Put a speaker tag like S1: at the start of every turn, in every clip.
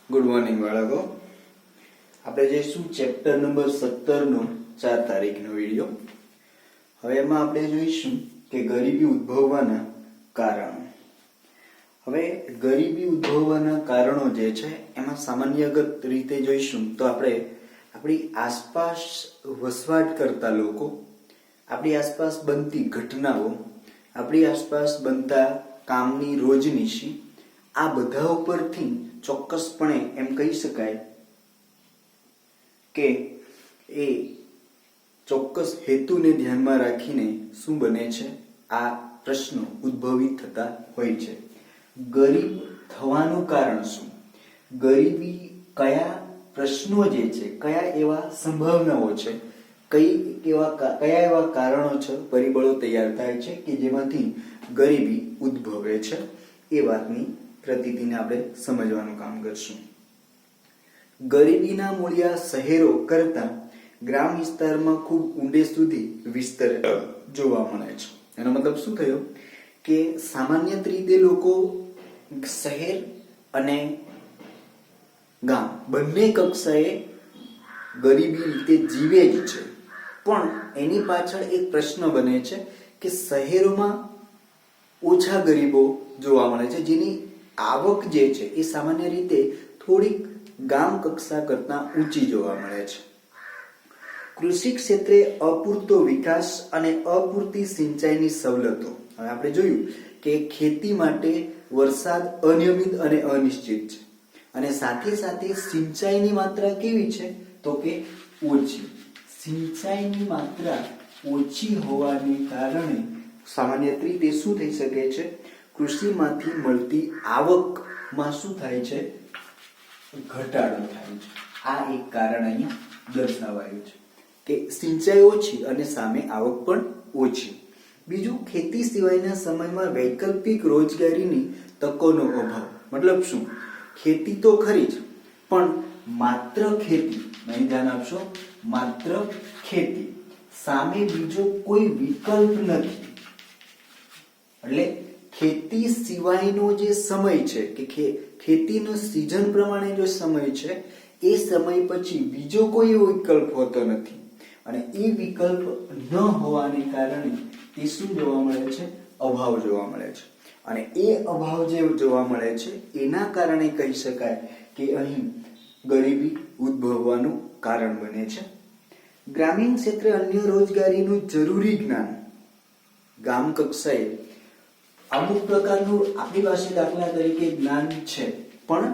S1: Good morning બાળકો. આપણે જોઈશું ચેપ્ટર નંબર 17 નો 4 તારીખનો વિડીયો. હવે એમાં આપણે જોઈશું કે ગરીબી ઉદ્ભવવાના કારણો. હવે ગરીબી ઉદ્ભવવાના કારણો જે છે એમાં સામાન્યગત રીતે જોઈશું તો આપણે આપણી આસપાસ વસવાટ કરતા લોકો, આપણી આસપાસ બનતી ઘટનાઓ, આપણી આસપાસ બનતા કામની રોજનીશી, આ બધા ઉપરથી ચોક્કસપણે એમ કહી શકાય કે એ ચોક્કસ હેતુને ધ્યાનમાં રાખીને શું બને છે, આ પ્રશ્નો ઉદ્ભવિત થતા હોય છે. ગરીબ થવાનું કારણ શું? ગરીબી કયા પ્રશ્નો જે છે, કયા એવા સંભાવનાઓ છે, કયા એવા કારણો છે, પરિબળો તૈયાર થાય છે કે જેમાંથી ગરીબી ઉદ્ભવે છે, એ વાતની પ્રતીતિને આપણે સમજવાનું કામ કરશું. ગરીબીના મૂળિયા શહેરો કરતા ગ્રામ વિસ્તારમાં ખૂબ ઊંડે સુધી વિસ્તર જોવા મળે છે. એનો મતલબ શું થયો કે સામાન્ય રીતે લોકો શહેર અને ગામ બંને કક્ષાએ ગરીબી રીતે જીવે જ છે, પણ એની પાછળ એક પ્રશ્ન બને છે કે શહેરોમાં ઓછા ગરીબો જોવા મળે છે, જેની આવક જે છે એ સામાન્ય રીતે થોડીક ગામ કક્ષા કરતા ઊંચી જોવા મળે છે. કૃષિ ક્ષેત્રે અપૂરતો વિકાસ અને અપૂરતી સિંચાઈની સવલતો. હવે આપણે જોયું કે ખેતી માટે વરસાદ અનિયમિત અને અનિશ્ચિત છે, અને સાથે સાથે સિંચાઈની માત્રા કેવી છે તો કે ઓછી. સિંચાઈની માત્રા ઓછી હોવાને કારણે સામાન્ય રીતે શું થઈ શકે છે, કૃષિમાંથી મળતી આવકમાં શું થાય છે, ઘટાડો થાય છે. આ એક કારણ અહીંયા દર્શાવાયું છે કે સિંચાઈ ઓછી અને સામે આવક પણ ઓછી. બીજું, ખેતી સિવાયના સમયમાં વૈકલ્પિક રોજગારીની તકોનો અભાવ. મતલબ શું? ખેતી તો ખરી જ, પણ માત્ર ખેતી, નહીં ધ્યાન આપશો, માત્ર ખેતી સામે બીજો કોઈ વિકલ્પ નથી. એટલે ખેતી સિવાયનો જે સમય છે કે ખેતીનો સિઝન પ્રમાણે જો સમય છે, એ સમય પછી બીજો કોઈ વિકલ્પ હોતો નથી, અને એ વિકલ્પ ન હોવાને કારણે એ શું જોવા મળે છે, અભાવ જોવા મળે છે. અને એ અભાવ જે જોવા મળે છે એના કારણે કહી શકાય કે અહીં ગરીબી ઉદ્ભવવાનું કારણ બને છે. ગ્રામીણ ક્ષેત્રે અન્ય રોજગારીનું જરૂરી જ્ઞાન. ગામ કક્ષાએ અમુક પ્રકારનું આપણી પાસે દાખલા તરીકે જ્ઞાન છે, પણ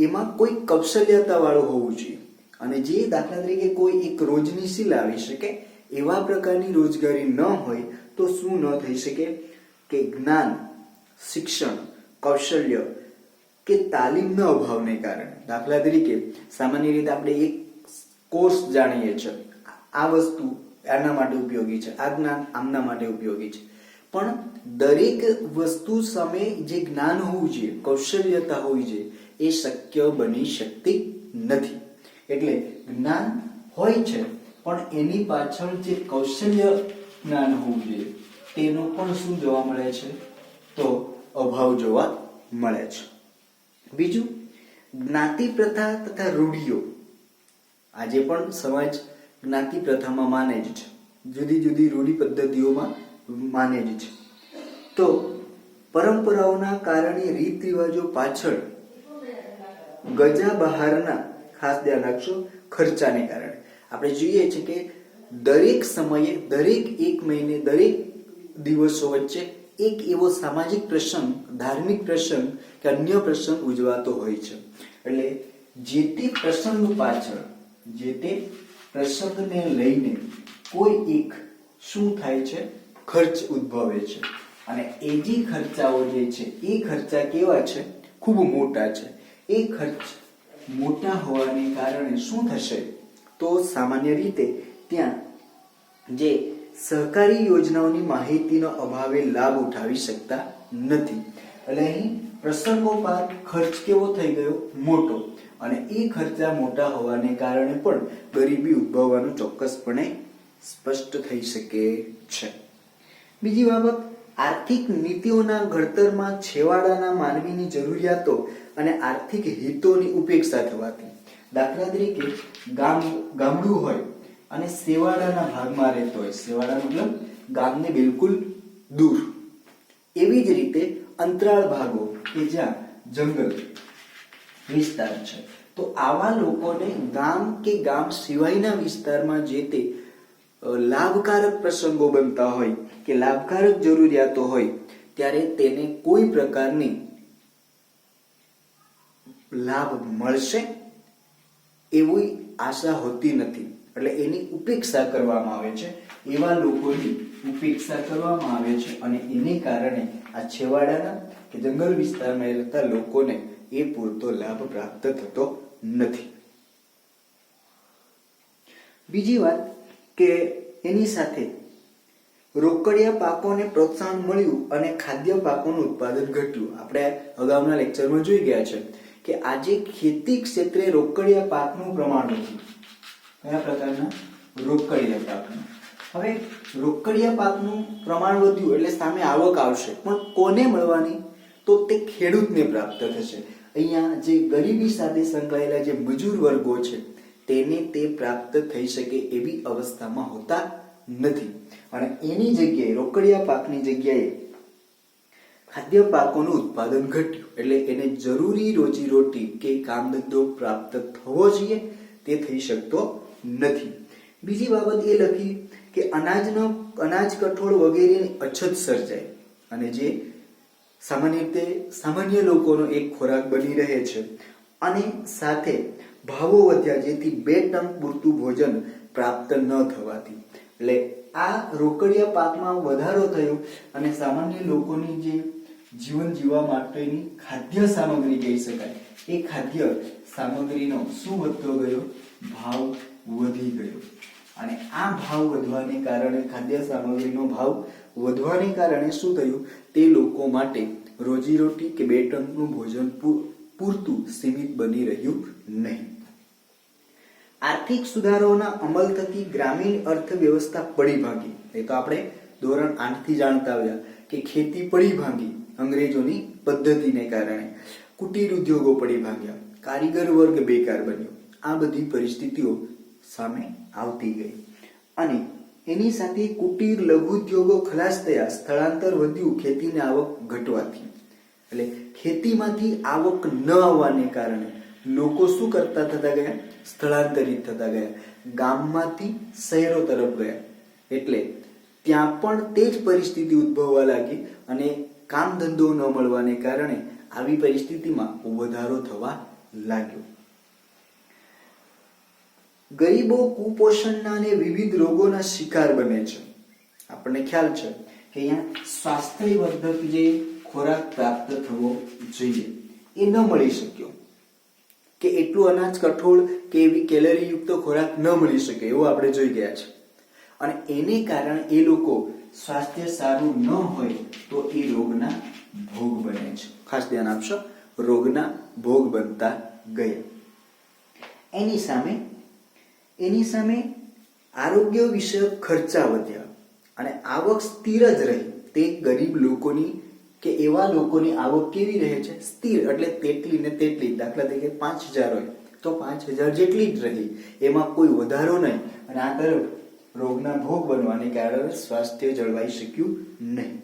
S1: એમાં કોઈ કૌશલ્યતા વાળું હોવું જોઈએ, અને જે દાખલા તરીકે કોઈ એક રોજનીશી લાવી શકે એવા પ્રકારની રોજગારી ન હોય તો શું ન થઈ શકે કે જ્ઞાન, શિક્ષણ, કૌશલ્ય કે તાલીમના અભાવને કારણે. દાખલા તરીકે સામાન્ય રીતે આપણે એક કોર્સ જાણીએ છીએ, આ વસ્તુ આના માટે ઉપયોગી છે, આ જ્ઞાન આમના માટે ઉપયોગી છે, પણ દરેક વસ્તુ સામે જે જ્ઞાન હોવું જોઈએ, કૌશલ્યતા હોવી જોઈએ, એ શક્ય બની શકતી નથી. એટલે જ્ઞાન હોય છે, પણ એની પાછળ જે કૌશલ્ય જ્ઞાન હોવું જોઈએ તેનો પણ શું જોવા મળે છે, તો અભાવ જોવા મળે છે. બીજું, જ્ઞાતિ પ્રથા તથા રૂઢિઓ. આજે પણ સમાજ જ્ઞાતિ પ્રથામાં માને જ છે, જુદી જુદી રૂઢિ પદ્ધતિઓમાં માને જ છે. તો પરંપરાઓના કારણે રીત રિવાજો પાછળ ગજા બહારના, ખાસ ધ્યાન રાખશો, ખર્ચાને કારણે આપણે જોઈએ છે કે દરેક સમયે, દરેક એક મહિને, દરેક દિવસો વચ્ચે એક એવો સામાજિક પ્રસંગ, ધાર્મિક પ્રસંગ કે અન્ય પ્રસંગ ઉજવાતો હોય છે. એટલે જે તે પ્રસંગ પાછળ, જે તે પ્રસંગને લઈને કોઈ એક શું થાય છે, ખર્ચ ઉદ્ભવે છે, અને એ જે ખર્ચાઓ જે છે એ ખર્ચા કેવા છે, ખૂબ મોટા છે. એ ખર્ચ મોટા હોવાને કારણે શું થશે તો સામાન્ય રીતે ત્યાં જે સહકારી યોજનાઓની માહિતીનો અભાવે લાભ ઉઠાવી શકતા નથી. એટલે અહીં પ્રસંગોપાત ખર્ચ કેવો થઈ ગયો, મોટો, અને એ ખર્ચા મોટા હોવાને કારણે પણ ગરીબી ઉદ્ભવવાનું ચોક્કસપણે સ્પષ્ટ થઈ શકે છે. બીજી બાબત, આર્થિક નીતિઓના ઘડતરમાં છેવાડાના માનવીની જરૂરિયાતો અને આર્થિક હિતોની ઉપેક્ષા થવાથી, દાખલા તરીકે ગામડું હોય અને છેવાડાના ભાગમાં રહેતો હોય, છેવાડા મતલબ ગામને બિલકુલ દૂર, એવી જ રીતે અંતરાળ ભાગો કે જ્યાં જંગલ વિસ્તાર છે, તો આવા લોકોને ગામ કે ગામ સિવાયના વિસ્તારમાં જે તે લાભકારક પ્રસંગો બનતા હોય કે લાભકારક જરૂરિયાતો હોય ત્યારે તેને કોઈ પ્રકારની લાભ મળશે એવી આશા હોતી નથી, એટલે એની ઉપેક્ષા કરવામાં આવે છે, એવા લોકોની ઉપેક્ષા કરવામાં આવે છે અને એને કારણે આ છેવાડાના કે જંગલ વિસ્તારમાં રહેતા લોકોને એ પૂરતો લાભ પ્રાપ્ત થતો નથી. બીજી વાત કે એની સાથે રોકડિયા પાકોને પ્રોત્સાહન મળ્યું અને ખાદ્ય પાકોનું ઉત્પાદન ઘટ્યું. આપણે અગાઉના લેક્ચરમાં જોઈ ગયા છે કે આજે ખેતી ક્ષેત્રે રોકડિયા પાકનું પ્રમાણ વધ્યું. કયા પ્રકારના? રોકડિયા પાકનું. હવે રોકડિયા પાકનું પ્રમાણ વધ્યું એટલે સામે આવક આવશે, પણ કોને મળવાની? તો તે ખેડૂતને પ્રાપ્ત થશે. અહીંયા જે ગરીબી સાથે સંકળાયેલા જે મજૂર વર્ગો છે તેને તે પ્રાપ્ત થઈ શકે એવી અવસ્થામાં હોતા નથી, અને એની જગ્યાએ રોકડિયા પાકની જગ્યાએ ખાદ્ય પાકોનું ઉત્પાદન ઘટ્યું, એટલે એને જરૂરી રોજીરોટી કે કામ ધંધો પ્રાપ્ત થવો જોઈએ તે થઈ શકતો નથી. બીજી બાબત એ લખી કે અનાજ કઠોળ વગેરેની અછત સર્જાય અને જે સામાન્ય રીતે સામાન્ય લોકોનો એક ખોરાક બની રહે છે, અને સાથે ભાવો વધ્યા જેથી 2 ટન પૂરતું ભોજન પ્રાપ્ત ન થવાથી, એટલે આ રોકડિયા પાકમાં વધારો થયો અને સામાન્ય લોકોની જે જીવન જીવવા માટેની ખાદ્ય સામગ્રી કહી શકાય, એ ખાદ્ય સામગ્રીનો શું વધતો ગયો? ભાવ વધી ગયો. અને આ ભાવ વધવાને કારણે, ખાદ્ય સામગ્રીનો ભાવ વધવાને કારણે શું થયું? તે લોકો માટે રોજીરોટી કે 2 ટનનું ભોજન પૂરતું સીમિત બની રહ્યું નહીં. આર્થિક સુધારાઓના અમલ થકી ગ્રામીણ અર્થવ્યવસ્થા પડી ભાંગી. એ તો આપણે ધોરણ 8 થી જાણતા આવ્યા કે ખેતી પડી ભાંગી અંગ્રેજોની પદ્ધતિને કારણે, કુટીર ઉદ્યોગો પડી ભાંગ્યા, કારીગર વર્ગ બેકાર બન્યો. આ બધી પરિસ્થિતિઓ સામે આવતી ગઈ અને એની સાથે કુટીર લઘુ ઉદ્યોગો ખલાસ થયા, સ્થળાંતર વધ્યું ખેતીની આવક ઘટવાથી. એટલે ખેતીમાંથી આવક ન આવવાને કારણે લોકો શું કરતા થતા ગયા? સ્થળાંતરિત થતા ગયા, ગામમાંથી શહેરો તરફ ગયા. એટલે ત્યાં પણ તે જ પરિસ્થિતિ ઉદ્ભવવા લાગી અને કામ ધંધો ન મળવાને કારણે આવી પરિસ્થિતિમાં વધારો થવા લાગ્યો. ગરીબો કુપોષણના અને વિવિધ રોગોના શિકાર બને છે. આપણને ખ્યાલ છે કે અહીંયા સ્વાસ્થ્યવર્ધક જે ખોરાક પ્રાપ્ત થવો જોઈએ એ ન મળી શક્યો, કે એટલું અનાજ કઠોળ કે એવી કેલરી યુક્ત ખોરાક ન મળી શકે એવું આપણે જોઈ ગયા છે, અને એને કારણે એ લોકો સ્વાસ્થ્ય સારું ન હોય તો એ રોગના ભોગ બને છે. ખાસ ધ્યાન આપશો, રોગના ભોગ બનતા ગયા. એની સામે આરોગ્ય વિષયક ખર્ચા વધ્યા અને આવક સ્થિર જ રહી. તે ગરીબ લોકોની કે એવા લોકોની આવક કેવી રહે છે? સ્થિર, એટલે તેટલી ને તેટલી. દાખલા તરીકે 5000 હોય તો 5000 જેટલી જ રહી, એમાં કોઈ વધારો નહીં, અને આ તરફ રોગના ભોગ બનવાને કારણે સ્વાસ્થ્ય જળવાઈ શક્યું નહીં.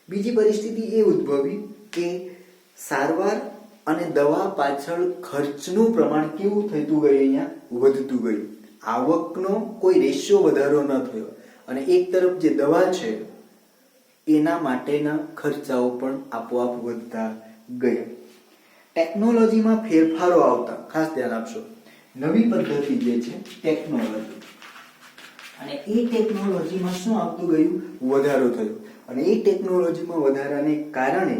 S1: બીજી પરિસ્થિતિ એ ઉદ્ભવી કે સારવાર અને દવા પાછળ ખર્ચનું પ્રમાણ કેવું થતું ગયું? અહીંયા વધતું ગયું. આવકનો કોઈ રેશિયો વધારો ન થયો, અને એક તરફ જે દવા છે એના માટેના ખર્ચાઓ પણ આપોઆપ વધતા ગયા. ટેકનોલોજીમાં ફેરફારો આવતા, ખાસ ધ્યાન આપશો, નવી પદ્ધતિ જે છે ટેકનોલોજી, અને એ ટેકનોલોજીમાં શું આવતું ગયું? વધારો થયો. અને એ ટેકનોલોજીમાં વધારાને કારણે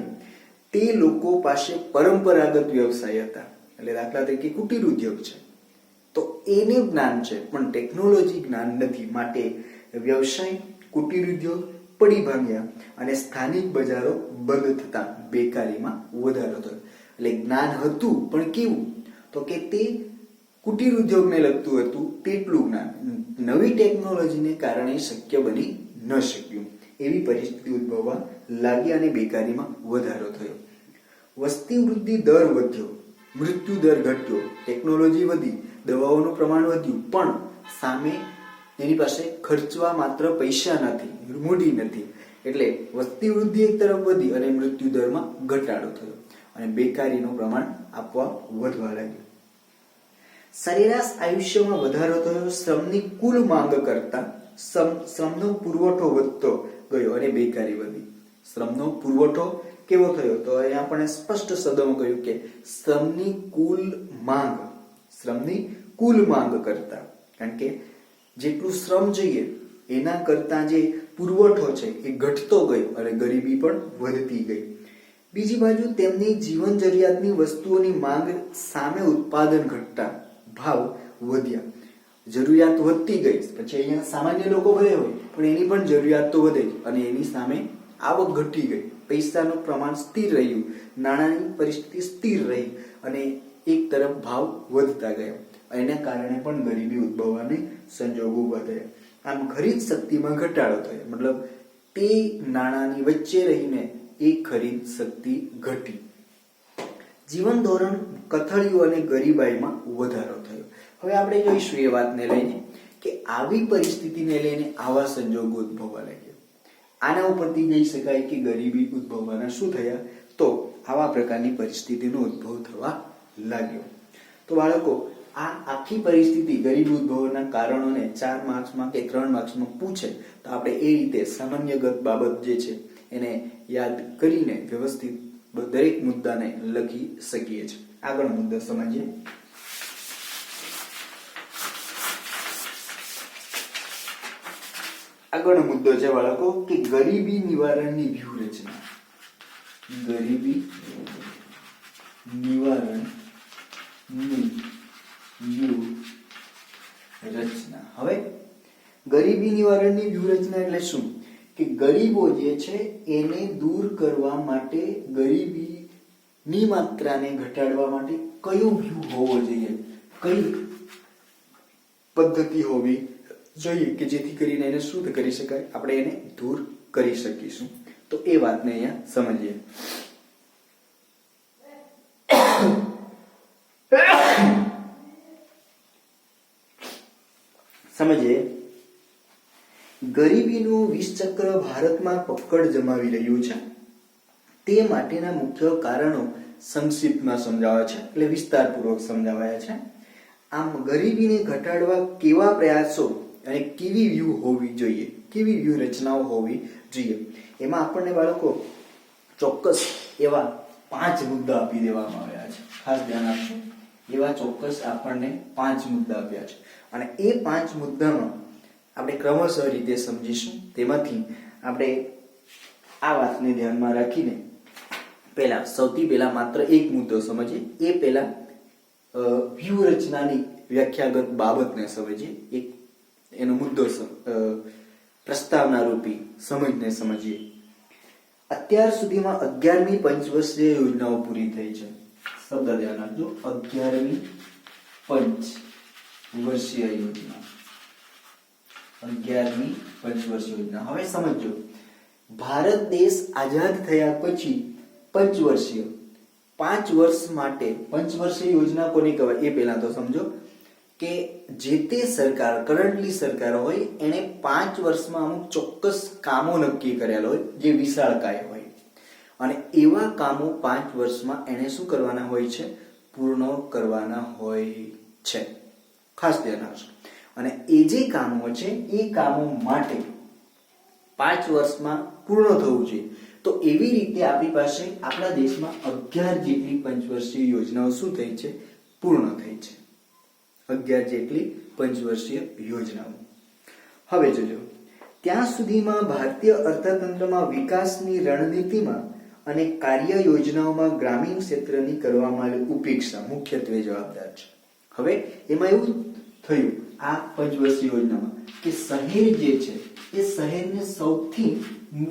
S1: તે લોકો પાસે પરંપરાગત વ્યવસાય હતા, એટલે દાખલા તરીકે કુટીર ઉદ્યોગ છે તો એને જ્ઞાન છે પણ ટેકનોલોજી જ્ઞાન નથી, માટે વ્યવસાય કુટીર ઉદ્યોગ પડી ભાંગ્યા અને સ્થાનિક બજારો બંધ થતા બેકારીમાં વધારો થયો. એટલે જ્ઞાન હતું પણ કેવું? તો કે તે કુટીર ઉદ્યોગને લગતું હતું તેટલું જ્ઞાન નવી ટેકનોલોજીને કારણે શક્ય બની ન શક્યું. એવી પરિસ્થિતિ ઉદ્ભવવા લાગી અને બેકારીમાં વધારો થયો. વસ્તી વૃદ્ધિ દર વધ્યો, મૃત્યુ દર ઘટ્યો, ટેકનોલોજી વધી, દવાઓનું પ્રમાણ વધ્યું, પણ સામે એની પાસે ખર્ચવા માત્ર પૈસા નથી, મૂડી નથી. એટલે વસ્તી વૃદ્ધિ એક તરફ વધી અને મૃત્યુ દરમાં ઘટાડો થયો અને બેકારીનું પ્રમાણ આપવા વધવા લાગ્યું. સરેરાશ આયુષ્યમાં વધારો થયો. શ્રમની કુલ માંગ કરતા શ્રમનો પુરવઠો વધતો ગયો અને બેકારી વધી. શ્રમનો પુરવઠો કેવો થયો? તો અહીંયા આપણે સ્પષ્ટ શબ્દોમાં કહ્યું કે શ્રમની કુલ માંગ કરતા, કારણ કે જેટલું શ્રમ જોઈએ એના કરતા જે પુરવઠો છે એ ઘટતો ગયો અને ગરીબી પણ વધતી ગઈ. બીજી બાજુ તેમની જીવન જરૂરિયાતની વસ્તુઓની માંગ સામે ઉત્પાદન ઘટતા ભાવ વધ્યા. જરૂરિયાત વધતી ગઈ, પછી અહીંયા સામાન્ય લોકો બધે હોય પણ એની પણ જરૂરિયાત તો વધે અને એની સામે આવક ઘટી ગઈ. પૈસાનું પ્રમાણ સ્થિર રહ્યું, નાણાંની પરિસ્થિતિ સ્થિર રહી અને એક તરફ ભાવ વધતા ગયા. એના કારણે પણ ગરીબી ઉદ્ભવવાને સંજોગો વધે. આમ ખરીદ શક્તિમાં ઘટાડો થયો, મતલબ તે નાણાંની વચ્ચે રહીને એ ખરીદ શક્તિ ઘટી. જીવન ધોરણ કથળ્યું અને ગરીબાઈમાં વધારો થયો. હવે આપણે જોઈશું એ વાતને લઈને કે આવી પરિસ્થિતિને લઈને આવા સંજોગો ઉદ્ભવવા લાગ્યા. આના ઉપરથી જઈ શકાય કે ગરીબી ઉદ્ભવવાના શું થયા? તો આવા પ્રકારની પરિસ્થિતિનો ઉદ્ભવ થવા લાગ્યો. તો બાળકો, આ આખી પરિસ્થિતિ ગરીબી ઉદ્ભવના કારણોને 4 માર્ક્સમાં કે 3 માર્ક્સમાં પૂછે તો આપણે એ રીતે સામાન્યગત બાબત જે છે એને યાદ કરીને વ્યવસ્થિત દરેક મુદ્દાને લખી શકીએ છીએ. આગળ મુદ્દો સમજીએ. આગળનો મુદ્દો છે બાળકો કે ગરીબી નિવારણની વ્યૂહરચના. ગરીબી નિવારણની વ્યૂહરચના. હવે ગરીબી નિવારણની વ્યૂહરચના એટલે શું? કે ગરીબો જે છે એને દૂર કરવા માટે, ગરીબીની માત્રાને ઘટાડવા માટે કયો વ્યૂહ હોવો જોઈએ, કઈ પદ્ધતિ હોવી જોઈએ કે જેથી કરીને એને શું કરી શકાય, આપણે એને દૂર કરી શકીશું. તો એ વાતને અહીંયા સમજીએ. ગરીબીનું વિષચક્ર ભારતમાં પકડ જમાવી રહ્યું છે. તે માટેના મુખ્ય કારણો સંક્ષિપ્તમાં સમજાવ્યા છે, એટલે વિસ્તારપૂર્વક સમજાવાયા છે. આમ ગરીબીને ઘટાડવા કેવા પ્રયાસો અને કેવી વ્યૂહ હોવી જોઈએ, કેવી વ્યૂહ રચનાઓ હોવી જોઈએ, એમાં આપણને બાળકો ચોક્કસ એવા 5 મુદ્દા આપી દેવામાં આવ્યા છે. ખાસ ધ્યાન આપજો. એવા ચોક્કસ આપણને 5 મુદ્દા આપ્યા છે અને એ 5 મુદ્દામાં આપણે ક્રમશઃ રીતે સમજીશું. તેમાંથી આપણે આ વાતને ધ્યાનમાં રાખીને સૌથી પહેલા માત્ર એક મુદ્દો સમજીએ. એ પહેલા વ્યૂહરચનાની વ્યાખ્યાગત બાબતને સમજીએ. એક એનો મુદ્દો પ્રસ્તાવના રૂપી સમજને સમજીએ. અત્યાર સુધીમાં 11મી પંચવર્ષીય યોજનાઓ પૂરી થઈ છે. શબ્દ ધ્યાન રાખજો, 11મી પંચવર્ષીય યોજના. 11મી પંચવર્ષીય યોજના. હવે સમજો, ભારત દેશ આઝાદ થયા પછી પંચવર્ષીય 5 વર્ષ માટે પંચવર્ષીય યોજના કોને કહેવાય એ પહેલા તો સમજો કે જે તે સરકાર, કરન્ટલી સરકાર હોય એને 5 વર્ષમાં અમુક ચોક્કસ કામો નક્કી કરેલા હોય જે વિશાળકાય હોય અને એવા કામો 5 વર્ષમાં એને શું કરવાના હોય છે? પૂર્ણ કરવાના હોય છે. ખાસ ધ્યાન રાખજો. અને એ જે કામો છે એ કામો માટે 5 વર્ષમાં પૂર્ણ થવું જોઈએ. તો એવી રીતે આપણી પાસે આપણા દેશમાં 11 જેટલી પંચવર્ષીય યોજનાઓ શું થઈ છે? પૂર્ણ થઈ છે. 11 જેટલી પંચવર્ષીય યોજનાઓ. હવે જોજો, ત્યાં સુધીમાં ભારતીય અર્થતંત્રમાં વિકાસની રણનીતિમાં અને કાર્ય યોજનાઓમાં ગ્રામીણ ક્ષેત્રની કરવામાં આવેલી ઉપેક્ષા મુખ્યત્વે જવાબદાર છે. હવે એમાં એવું થયું આ પંચવર્ષીય યોજનામાં કે શહેર જે છે એ શહેરને સૌથી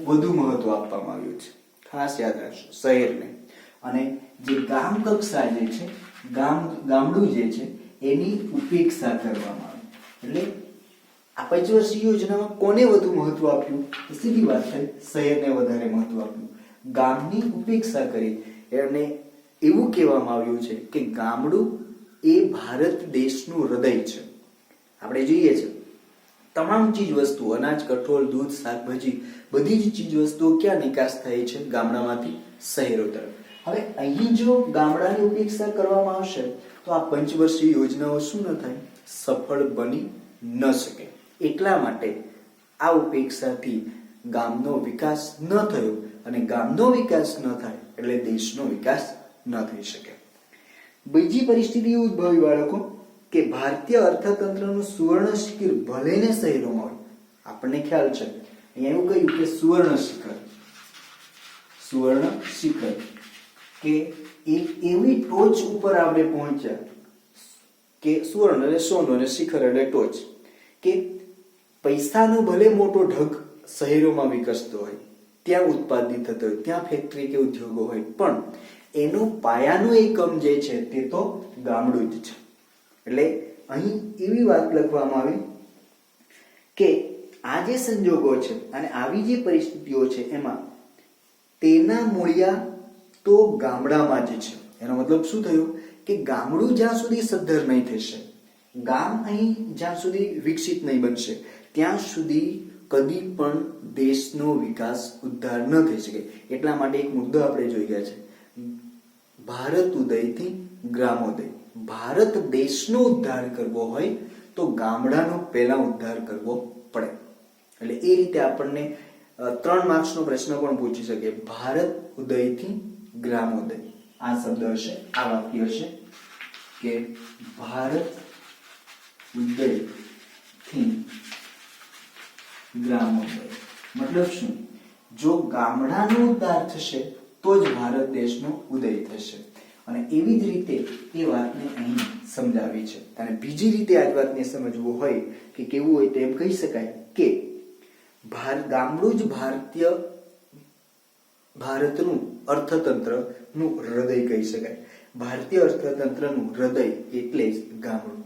S1: વધુ મહત્વ આપવામાં આવ્યું છે. ખાસ યાદ રાખજો, શહેરને. અને જે ગામ કક્ષા જે છે, ગામડું જે છે એની ઉપેક્ષા કરવામાં આવે. એટલે આ પંચવર્ષીય યોજનામાં કોને વધુ મહત્વ આપ્યું? સીધી વાત થઈ, શહેરને વધારે મહત્વ આપ્યું, ગામની ઉપેક્ષા કરી. અને એવું કહેવામાં આવ્યું છે કે ગામડું એ ભારત દેશનું હૃદય છે. આપણે જોઈએ છે તમામ ચીજ વસ્તુઓ, અનાજ, કઠોળ, દૂધ, શાકભાજી, બધી જ ચીજ વસ્તુઓ ક્યાં નિકાસ થાય છે? ગામડામાંથી શહેરો તરફ. હવે અહીં જો ગામડાની ઉપેક્ષા કરવામાં આવશે તો આ પંચવર્ષીય યોજનાઓ શું ન થાય? સફળ બની ન શકે. એટલા માટે આ ઉપેક્ષાથી ગામનો વિકાસ ન થયો, અને ગામનો વિકાસ ન થાય એટલે દેશનો વિકાસ ન થઈ શકે. બીજી પરિસ્થિતિ ઉદ્ભવી બાળકો કે ભારતીય અર્થતંત્રનું સુવર્ણ શિખર ભલે ને શહેરોમાં હોય, આપણને ખ્યાલ છે અહીંયા એવું કહ્યું કે સુવર્ણ શિખર કે એક એવી ટોચ ઉપર આપણે પહોંચ્યા કે સુવર્ણ એટલે સોનું અને શિખર એટલે ટોચ, કે પૈસાનો ભલે મોટો ઢગ શહેરોમાં વિકસતો હોય, ત્યાં ઉત્પાદિત થતો હોય, ત્યાં ફેક્ટરી કે ઉદ્યોગો હોય, પણ એનો પાયાનો એકમ જે છે તે તો ગામડું જ છે. એટલે અહીં એવી વાત લખવામાં આવી કે આ જે સંજોગો છે અને આવી જે પરિસ્થિતિઓ છે એમાં તેના મૂળિયા તો ગામડામાં જ છે. એનો મતલબ શું થયો કે ગામડું જ્યાં સુધી સદ્ધર નહીં થશે, ગામ અહીં જ્યાં સુધી વિકસિત નહીં બનશે, ત્યાં સુધી કદી પણ દેશનો વિકાસ ઉદ્ધાર ન થઈ શકે. એટલા માટે એક મુદ્દો આપણે જોઈ ગયા છે, ભારત ઉદયથી ગ્રામોદય. ભારત દેશનો ઉદ્ધાર કરવો હોય તો ગામડાનો પહેલા ઉદ્ધાર કરવો પડે. એટલે એ રીતે આપણને 3 માર્ક્સનો પ્રશ્ન પણ પૂછી શકે, ભારત ઉદયથી ગ્રામોદય. આ શબ્દ હશે, આ વાક્ય હશે કે ભારત ઉદયથી ગ્રામોદય. મતલબ શું? જો ગામડાનો ઉદ્ધાર થશે તો જ ભારત દેશનો ઉદય થશે. અને એવી જ રીતે એ વાતને અહીં સમજાવી છે. અને બીજી રીતે આ વાતને સમજવું હોય કે કેવું હોય તો એમ કહી શકાય કે ગામડું જ ભારતનું અર્થતંત્રનું હૃદય કહી શકાય. ભારતીય અર્થતંત્રનું હૃદય એટલે જ ગામડું.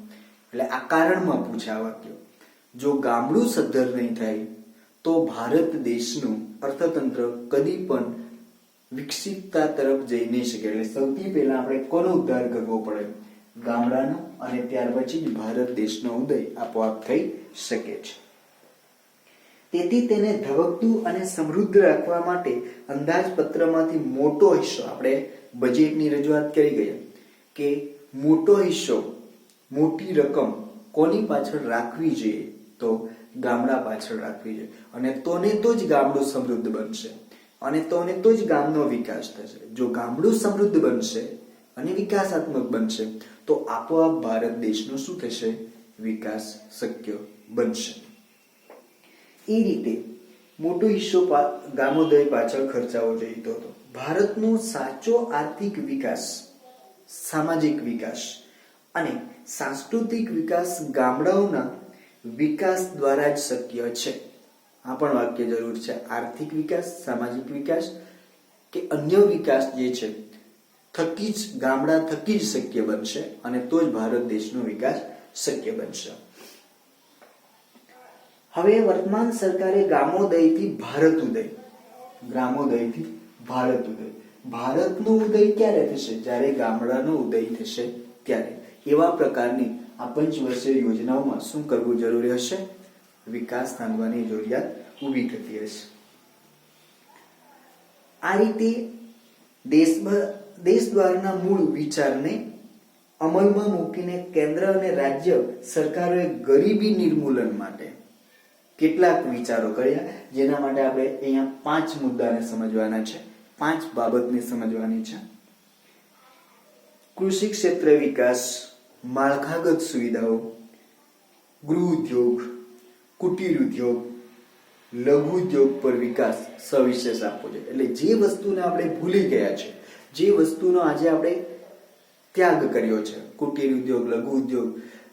S1: એટલે આ કારણમાં પૂછે આ વાક્ય. જો ગામડું સદ્ધર નહીં થાય તો ભારત દેશનું અર્થતંત્ર કદી પણ વિકસિતતા તરફ જઈ નહીં શકે. એટલે સૌથી પહેલા આપણે કોનો ઉદ્ધાર કરવો પડે? ગામડાનો. અને ત્યાર પછી જ ભારત દેશનો ઉદય આપોઆપ થઈ શકે છે. તેથી તેને ધબકતું અને સમૃદ્ધ રાખવા માટે અંદાજપત્રમાંથી મોટો હિસ્સો, આપણે બજેટની રજૂઆત કરી ગયા કે મોટો હિસ્સો, મોટી રકમ કોની પાછળ રાખવી જોઈએ? તો ગામડા પાછળ રાખવી જોઈએ. અને તોને તો જ ગામડું સમૃદ્ધ બનશે, અને તોને તો જ ગામનો વિકાસ થશે. જો ગામડું સમૃદ્ધ બનશે અને વિકાસાત્મક બનશે તો આપોઆપ ભારત દેશનો શું થશે? વિકાસ શક્ય બનશે. એ રીતે મોટો હિસ્સો ગામોદય પાછળ ખર્ચાવો જોઈએ. તો ભારતનો સાચો આર્થિક વિકાસ, સામાજિક વિકાસ અને સાંસ્કૃતિક વિકાસ ગામડાઓના વિકાસ દ્વારા જ શક્ય છે. આ પણ વાક્ય જરૂર છે. આર્થિક વિકાસ, સામાજિક વિકાસ કે અન્ય વિકાસ જે છે થકી જ, ગામડા થકી જ શક્ય બનશે, અને તો જ ભારત દેશનો વિકાસ શક્ય બનશે. હવે વર્તમાન સરકારે ગ્રામોદયથી ભારત ઉદય, ગ્રામોદયથી ભારત ઉદય, ભારતનો ઉદય ક્યારે થશે? જ્યારે ગામડાનો ઉદય થશે ત્યારે. એવા પ્રકારની આ પંચવર્ષીય યોજનાઓમાં શું કરવું જરૂરી હશે? વિકાસ સાધવાની જરૂરિયાત ઊભી થતી હશે. આ રીતે દેશ દ્વારના મૂળ વિચારને અમલમાં મૂકીને કેન્દ્ર અને રાજ્ય સરકારોએ ગરીબી નિર્મૂલન માટે કેટલાક વિચારો કર્યા, જેના માટે આપણે અહીંયા 5 મુદ્દાને સમજવાના છે, 5 બાબતને સમજવાની છે. કૃષિ ક્ષેત્ર વિકાસ, માળખાગત સુવિધાઓ, ગૃહ ઉદ્યોગ, કુટીર ઉદ્યોગ, લઘુ ઉદ્યોગ પર વિકાસ સવિશેષ આપવો જોઈએ. એટલે જે વસ્તુને આપણે ભૂલી ગયા છે, જે વસ્તુનો આજે આપણે ત્યાગ કર્યો છે, કુટીર ઉદ્યોગ, લઘુ ઉદ્યોગ,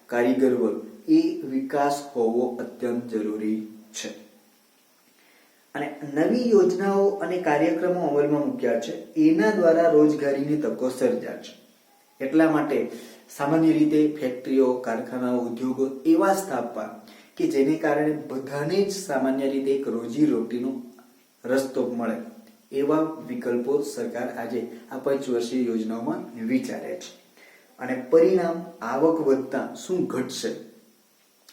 S1: કારીગર વર્ગ, એ વિકાસ હોવો અત્યંત જરૂરી છે. અને નવી યોજનાઓ અને કાર્યક્રમો અમલમાં મૂક્યા છે, એના દ્વારા રોજગારીની તકો સર્જા છે. એટલા માટે સામાન્ય રીતે ફેક્ટરીઓ, કારખાનાઓ, ઉદ્યોગો એવા સ્થાપવા કે જેને કારણે બધાને જ સામાન્ય રીતે એક રોજી રોટીનો રસ્તો મળે એવા વિકલ્પો સરકાર આજે આ પંચવર્ષીય યોજનાઓમાં વિચારે છે. અને પરિણામ આવક વધતા શું ઘટશે?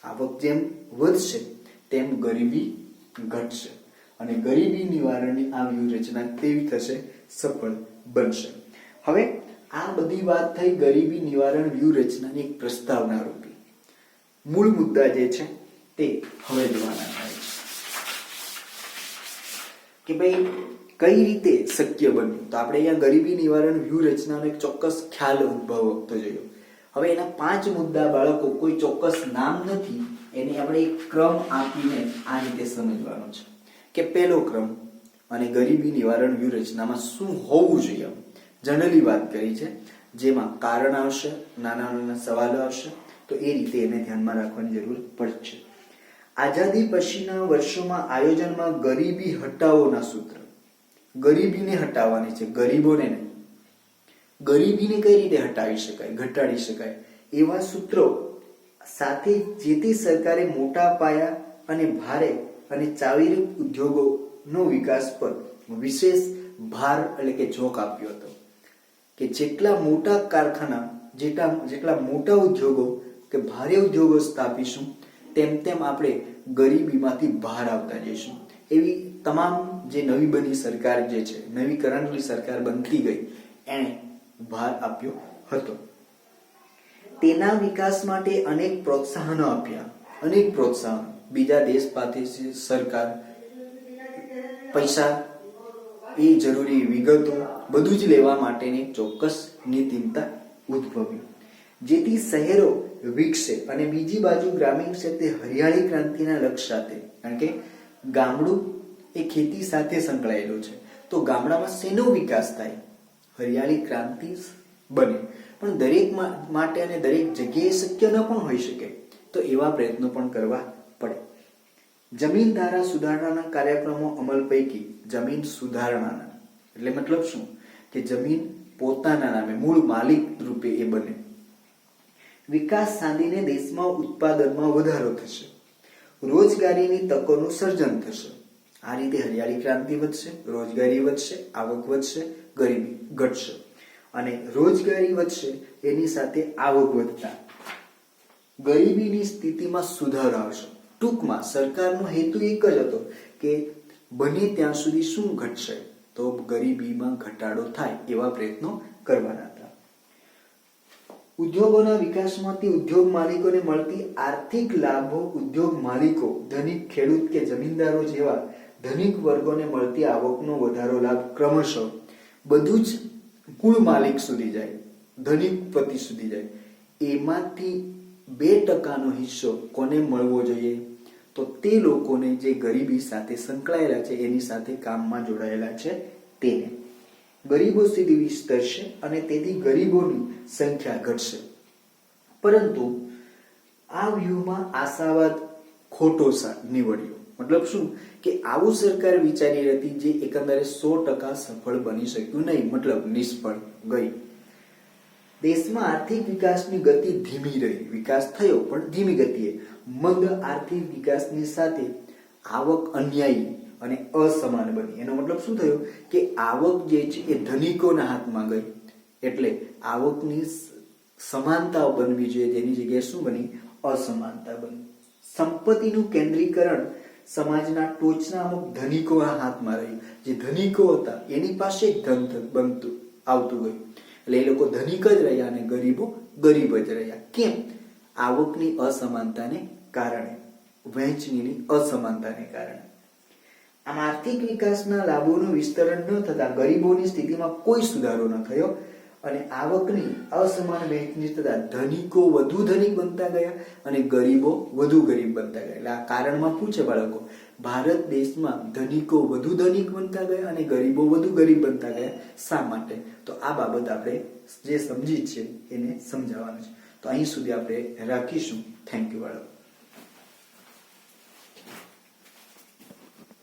S1: આવક જેમ વધશે તેમ ગરીબી ઘટશે અને ગરીબી નિવારણની આ વ્યૂહરચના કેવી થશે? સફળ બનશે. હવે આ બધી વાત થઈ ગરીબી નિવારણ વ્યૂહરચનાની એક પ્રસ્તાવના રૂપી. મૂળ મુદ્દા જે છે તે હવે જોવાના થાય છે કે ભાઈ કઈ રીતે શક્ય બન્યું. તો આપણે અહીંયા ગરીબી નિવારણ વ્યૂહરચનાનો એક ચોક્કસ ખ્યાલ ઉદ્ભવતો જોયો. હવે એના 5 મુદ્દા બાળકો, કોઈ ચોક્કસ નામ નથી, એને આપણે એક ક્રમ આપીને આ રીતે સમજવાનો છે કે પહેલો ક્રમ અને ગરીબી નિવારણ વ્યૂહરચનામાં શું હોવું જોઈએ. જનરલી વાત કરી છે, જેમાં કારણ આવશે, નાના નાના સવાલો આવશે, તો એ રીતે એને ધ્યાનમાં રાખવાની જરૂર પડશે. આઝાદી પછીના વર્ષોમાં આયોજનમાં ગરીબી હટાવોના સૂત્ર. ગરીબીને હટાવવાની છે, ગરીબોને નહીં. ગરીબીને કઈ રીતે હટાવી શકાય, ઘટાડી શકાય, એવા સૂત્રો સાથે જે તે સરકારે મોટા પાયા અને ભારે અને ચાવીરૂપ ઉદ્યોગોનો વિકાસ પર વિશેષ ભાર એટલે કે જોક આપ્યો હતો કે જેટલા મોટા કારખાના, જેટલા મોટા ઉદ્યોગો કે ભારે ઉદ્યોગો સ્થાપીશું તેમ તેમ આપણે ગરીબીમાંથી બહાર આવતા જઈશું. એવી તમામ જે નવી બની સરકાર જે છે, નવી કરંટલી સરકાર બનતી ગઈ, એણે ભાર આપ્યો હતો. તેના વિકાસ માટે અનેક પ્રોત્સાહનો આપ્યા. અનેક પ્રોત્સાહન, બીજા દેશ પાસેથી સરકાર પૈસા, એ જરૂરી વિગતો બધું જ લેવા માટેની ચોક્કસ નીતિમતા ઉદ્ભવી, જેથી શહેરો વિકસે અને બીજી બાજુ ગ્રામીણ ક્ષેત્રે હરિયાળી ક્રાંતિના લક્ષ્ય સાથે, કારણ કે ગામડું એ ખેતી સાથે સંકળાયેલું છે, તો ગામડામાં શેનો વિકાસ થાય? હરિયાળી ક્રાંતિ બને. પણ દરેક માટે અને દરેક જગ્યાએ શક્ય ન પણ હોઈ શકે, તો એવા પ્રયત્નો પણ કરવા પડે. જમીન ધારા સુધારણાના કાર્યક્રમો અમલ પૈકી જમીન સુધારણાના એટલે મતલબ શું? કે જમીન પોતાના નામે મૂળ માલિક રૂપે એ બને. વિકાસ સાધીને દેશમાં ઉત્પાદનમાં વધારો થશે, રોજગારીની તકોનું સર્જન થશે. આ રીતે હરિયાળી ક્રાંતિ વધશે, રોજગારી વધશે, આવક વધશે, ગરીબી ઘટશે. અને રોજગારી વધશે એની સાથે આવક વધતા ગરીબીની સ્થિતિમાં સુધારો આવશે. ટૂંકમાં સરકારનો હેતુ એક જ હતો કે બને ત્યાં સુધી શું ઘટશે? તો ગરીબીમાં ઘટાડો થાય એવા પ્રયત્નો કરવાના હતા. ઉદ્યોગોના વિકાસમાંથી ઉદ્યોગ માલિકોને મળતી આર્થિક લાભો ઉદ્યોગ માલિકો, ધનિક ખેડૂત કે જમીનદારો જેવા ધનિક વર્ગોને મળતી આવકનો વધારો લાભ ક્રમશઃ બધું જ મૂળ માલિક સુધી જાય, ધનિકપતિ સુધી જાય. એમાંથી 2% હિસ્સો કોને મળવો જોઈએ? તો તે લોકોને જે ગરીબી સાથે સંકળાયેલા છે, એની સાથે કામમાં જોડાયેલા છે તેને. ગરીબો સુધી વિસ્તરશે અને તેથી ગરીબોની સંખ્યા ઘટશે. પરંતુ આ વ્યૂહમાં આશાવાદ ખોટો નીવડ્યો. મતલબ શું? કે આવું સરકાર વિચારી હતી જે એકંદરે 100% સફળ બની શક્યું નહીં, મતલબ નિષ્ફળ ગઈ. દેશમાં આર્થિક વિકાસની ગતિ ધીમી રહી. વિકાસ થયો પણ ધીમી ગતિએ. મંદ આર્થિક વિકાસની સાથે આવક અન્યાયી અને અસમાન બની. એનો મતલબ શું થયો? કે આવક જે છે એ ધનિકોના હાથમાં ગઈ, એટલે આવકની સમાનતા બનવી જોઈએ તેની જગ્યાએ શું બની? અસમાનતા બની. સંપત્તિનું કેન્દ્રીકરણ સમાજના ટોચના અમુક ધનિકોના હાથમાં રહ્યું. જે ધનિકો હતા એની પાસે જ ધન બનતું આવતું ગયું, એટલે એ લોકો ધનિક જ રહ્યા અને ગરીબો ગરીબ જ રહ્યા. કેમ? આવકની અસમાનતાને કારણે, વહેંચણીની અસમાનતાને કારણે. આમ આર્થિક વિકાસના લાભોનું વિસ્તરણ ન થતા ગરીબોની સ્થિતિમાં કોઈ સુધારો ન થયો અને આવકની અસમાન વહેંચણી થતા ધનિકો વધુ ધનિક બનતા ગયા અને ગરીબો વધુ ગરીબ બનતા ગયા. એટલે આ કારણમાં પૂછે બાળકો, ભારત દેશમાં ધનિકો વધુ ધનિક બનતા ગયા અને ગરીબો વધુ ગરીબ બનતા ગયા, શા માટે? તો આ બાબત આપણે જે સમજી છે એને સમજાવવાનું છે. તો અહીં સુધી આપણે રાખીશું. થેન્ક યુ બાળકો.